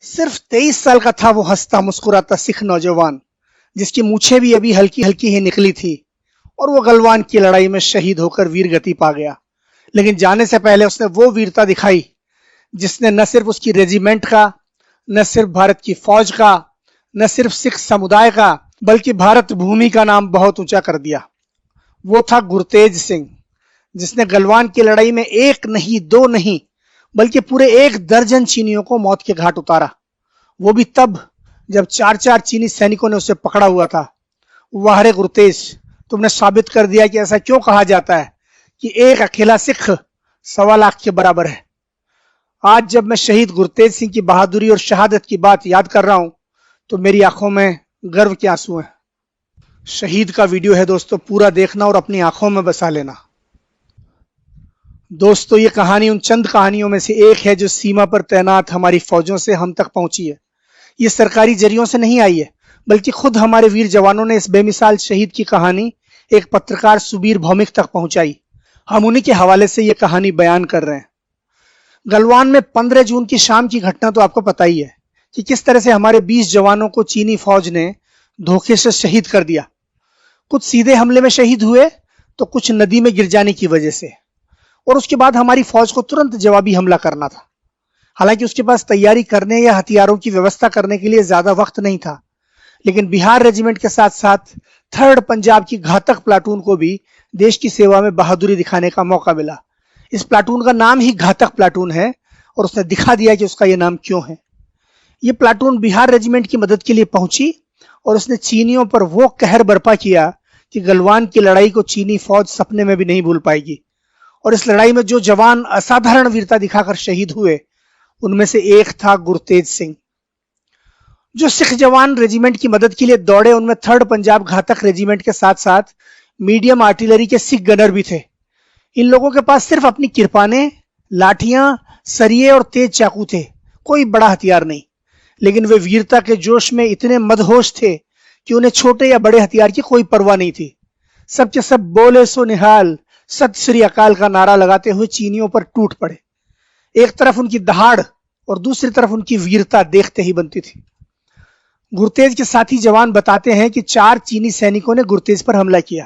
सिर्फ 23 साल का था वो हंसता मुस्कुराता सिख नौजवान, जिसकी मूछें भी अभी हल्की हल्की ही निकली थी और वो गलवान की लड़ाई में शहीद होकर वीर गति पा गया। लेकिन जाने से पहले उसने वो वीरता दिखाई जिसने न सिर्फ उसकी रेजिमेंट का, न सिर्फ भारत की फौज का, न सिर्फ सिख समुदाय का, बल्कि भारत भूमि का नाम बहुत ऊंचा कर दिया। वो था गुरतेज सिंह, जिसने गलवान की लड़ाई में एक नहीं, दो नहीं, बल्कि पूरे 1 दर्जन चीनियों को मौत के घाट उतारा। वो भी तब जब 4-4 चीनी सैनिकों ने उसे पकड़ा हुआ था। वाह रे गुरतेज, तुमने साबित कर दिया कि ऐसा क्यों कहा जाता है कि एक अकेला सिख 1.25 लाख के बराबर है। आज जब मैं शहीद गुरतेज सिंह की बहादुरी और शहादत की बात याद कर रहा हूं तो मेरी आंखों में गर्व के आंसू हैं। शहीद का वीडियो है दोस्तों, पूरा देखना और अपनी आंखों में बसा लेना। दोस्तों, ये कहानी उन चंद कहानियों में से एक है जो सीमा पर तैनात हमारी फौजों से हम तक पहुंची है। ये सरकारी जरियों से नहीं आई है, बल्कि खुद हमारे वीर जवानों ने इस बेमिसाल शहीद की कहानी एक पत्रकार सुबीर भौमिक तक पहुंचाई। हम उन्हीं के हवाले से ये कहानी बयान कर रहे हैं। गलवान में 15 जून की शाम की घटना तो आपको पता ही है कि किस तरह से हमारे 20 जवानों को चीनी फौज ने धोखे से शहीद कर दिया। कुछ सीधे हमले में शहीद हुए तो कुछ नदी में गिर जाने की वजह से, और उसके बाद हमारी फौज को तुरंत जवाबी हमला करना था। हालांकि उसके पास तैयारी करने या हथियारों की व्यवस्था करने के लिए ज्यादा वक्त नहीं था, लेकिन बिहार रेजिमेंट के साथ साथ 3rd पंजाब की घातक प्लाटून को भी देश की सेवा में बहादुरी दिखाने का मौका मिला। इस प्लाटून का नाम ही घातक प्लाटून है और उसने दिखा दिया कि उसका यह नाम क्यों है। यह प्लाटून बिहार रेजिमेंट की मदद के लिए पहुंची और उसने चीनियों पर वो कहर बर्पा किया कि गलवान की लड़ाई को चीनी फौज सपने में भी नहीं भूल पाएगी। और इस लड़ाई में जो जवान असाधारण वीरता दिखाकर शहीद हुए उनमें से एक था गुरतेज सिंह। जो सिख जवान रेजिमेंट की मदद के लिए दौड़े उनमें 3rd पंजाब घातक रेजिमेंट के साथ साथ मीडियम आर्टिलरी के सिख गनर भी थे। इन लोगों के पास सिर्फ अपनी किरपानें, लाठियां, सरिये और तेज चाकू थे, कोई बड़ा हथियार नहीं। लेकिन वे वीरता के जोश में इतने मदहोश थे कि उन्हें छोटे या बड़े हथियार की कोई परवाह नहीं थी। सब के सब बोले सो निहाल, सत श्री अकाल का नारा लगाते हुए चीनियों पर टूट पड़े। एक तरफ उनकी दहाड़ और दूसरी तरफ उनकी वीरता देखते ही बनती थी। गुरतेज के साथी जवान बताते हैं कि 4 चीनी सैनिकों ने गुरतेज पर हमला किया।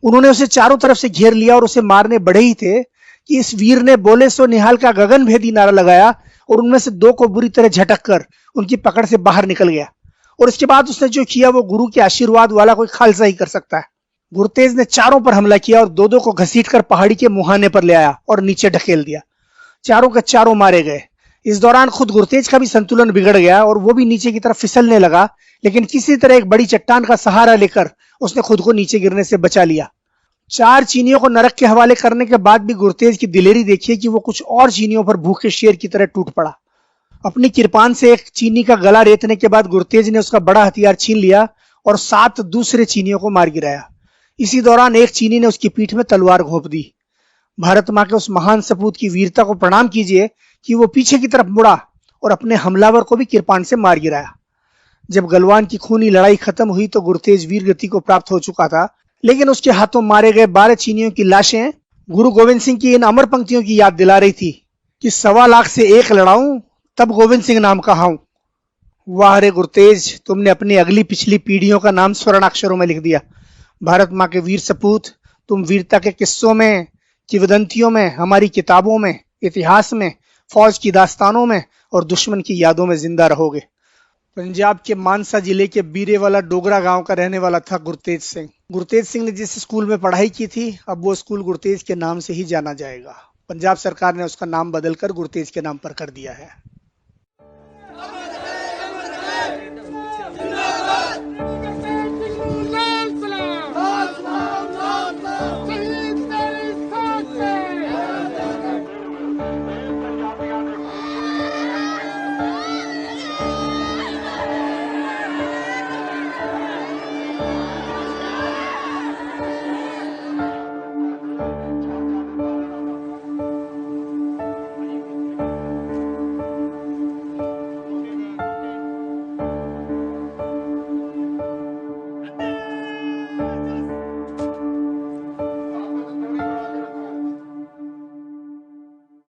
उन्होंने उसे चारों तरफ से घेर लिया और उसे मारने बढ़े ही थे कि इस वीर ने बोले सो निहाल का गगन भेदी नारा लगाया और उनमें से 2 को बुरी तरह झटक कर उनकी पकड़ से बाहर निकल गया। और इसके बाद उसने जो किया वो गुरु के आशीर्वाद वाला कोई खालसा ही कर सकता है। गुरतेज ने चारों पर हमला किया और 2-2 को घसीटकर पहाड़ी के मुहाने पर ले आया और नीचे ढकेल दिया। चारों के चारों मारे गए। इस दौरान खुद गुरतेज का भी संतुलन बिगड़ गया और वो भी नीचे की तरफ फिसलने लगा, लेकिन किसी तरह एक बड़ी चट्टान का सहारा लेकर उसने खुद को नीचे गिरने से बचा लिया। 4 चीनियों को नरक के हवाले करने के बाद भी गुरतेज की दिलेरी देखिए कि वो कुछ और चीनियों पर भूखे शेर की तरह टूट पड़ा। अपनी किरपान से एक चीनी का गला रेतने के बाद गुरतेज ने उसका बड़ा हथियार छीन लिया और 7 दूसरे चीनियों को मार गिराया। इसी दौरान एक चीनी ने उसकी पीठ में तलवार घोंप दी। भारत मां के उस महान सपूत की वीरता को प्रणाम कीजिए कि वो पीछे की तरफ मुड़ा और अपने हमलावर को भी किरपान से मार गिराया। जब गलवान की खूनी लड़ाई खत्म हुई तो गुरतेज वीर गति को प्राप्त हो चुका था, लेकिन उसके हाथों मारे गए 12 चीनियों की लाशें गुरु गोविंद सिंह की इन अमर पंक्तियों की याद दिला रही थी कि 1.25 लाख से एक लड़ाऊं तब गोविंद सिंह नाम कहाऊं। वाह रे गुरतेज, तुमने अपनी अगली पिछली पीढ़ियों का नाम स्वर्णाक्षरों में लिख दिया। भारत मां के वीर सपूत, तुम वीरता के किस्सों में, किंवदंतियों में, हमारी किताबों में, इतिहास में, फौज की दास्तानों में और दुश्मन की यादों में जिंदा रहोगे। पंजाब के मानसा जिले के बीरेवाला डोगरा गांव का रहने वाला था गुरतेज सिंह। गुरतेज सिंह ने जिस स्कूल में पढ़ाई की थी अब वो स्कूल गुरतेज के नाम से ही जाना जाएगा। पंजाब सरकार ने उसका नाम बदलकर गुरतेज के नाम पर कर दिया है।